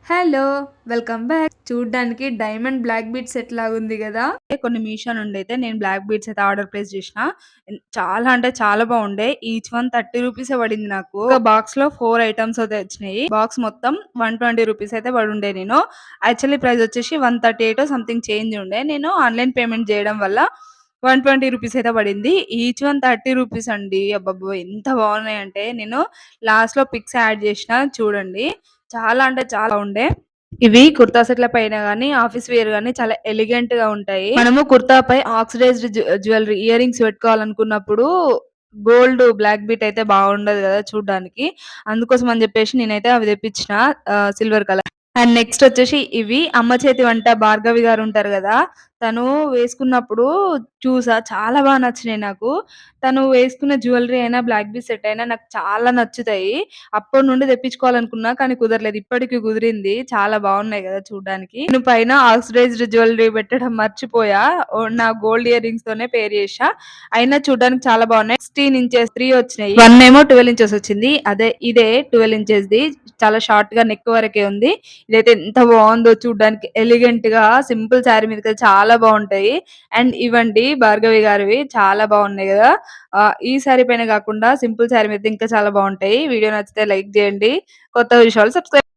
Hello! Welcome back. చూడ్డానికి diamond black beads set లాగుంది గదా! కొన్ని మీషో నుండయితే నేను బ్లాక్ బీడ్స్ అయితే ఆర్డర్ ప్లేస్ జేషిన. చాలా అంటే చాలా బాగుండే. ఈచ్ వన్ 30 రూపీసే పడింది నాకు. ఒక బాక్స్‌లో 4 ఐటెమ్స్ అయితే వచ్చినాయి. బాక్స్ మొత్తం 120 రూపీస్ అయితే పడుండే నేను. యాక్చువల్లీ ప్రైస్ వచ్చేసి 138 సంథింగ్ చేంజ్ ఉండే. నేను ఆన్‌లైన్ పేమెంట్ జేయడం వల్ల 120 రూపీస్ అయితే పడింది. ఈచ్ వన్ 30 రూపీస్ అండి. అబ్బబ్బో! ఎంత బాగున్నాయంటే నేను లాస్ట్‌లో పిక్స్ యాడ్ జేషిన చూడండి. చాలా అంటే చాలా ఉండే. ఇవి కుర్తా సెట్ల పైన గాని, ఆఫీస్ వేర్ గాని చాలా ఎలిగెంట్‌గా ఉంటాయి. మనము కుర్తాపై ఆక్సిడైజ్డ్ జ్యువెలరీ ఇయర్ రింగ్స్ పెట్టుకోవాలనుకున్నప్పుడు గోల్డ్ బ్లాక్ బీట్ అయితే బాగుండదు గదా చూడ్డానికి. అందుకోసం అని జెప్పేసి నేనైతే అవి తెప్పించిన సిల్వర్ కలర్. అండ్ నెక్స్ట్ వచ్చేసి ఇవి అమ్మ చేతి వంట భార్గవి గారు ఉంటారు గదా! తను వేసుకున్నప్పుడు చూసా. చాలా బాగా నచ్చినాయి నాకు. తను వేసుకున్న జ్యువెలరీ అయినా, బ్లాక్ బీ సెట్ అయినా నాకు చాలా నచ్చుతాయి. అప్పటి నుండి తెప్పించుకోవాలనుకున్నా కానీ కుదరలేదు. ఇప్పటికి కుదిరింది. చాలా బాగున్నాయి గదా చూడ్డానికి. నేను పైన ఆక్సిడైజ్డ్ జ్యువెలరీ పెట్టడం మర్చిపోయా. నా గోల్డ్ ఇయర్ రింగ్స్ తోనే పేర్ చేశా. అయినా చూడ్డానికి చాలా బాగున్నాయి. 16 ఇంచెస్ 3 వచ్చినాయి. 1 ఏమో 12 ఇంచెస్ వచ్చింది. ఇదే 12 ఇంచెస్‌ది. చాలా షార్ట్‌గా నెక్ వరకే ఉంది. ఇదైతే ఎంత బాగుందో చూడ్డానికి ఎలిగెంట్‌గా సింపుల్ శారీ మీదకైతే చాలా బాగుంటాయి. అండ్ ఇవండి భార్గవి గారివి చాలా బాగున్నాయి గదా! ఈ శారీ పైన గాకుండా సింపుల్ శారీ మీద ఇంకా చాలా బాగుంటాయి. వీడియో నచ్చితే లైక్ జేయండి. కొత్త విషయాలు సబ్స్క్రైబ్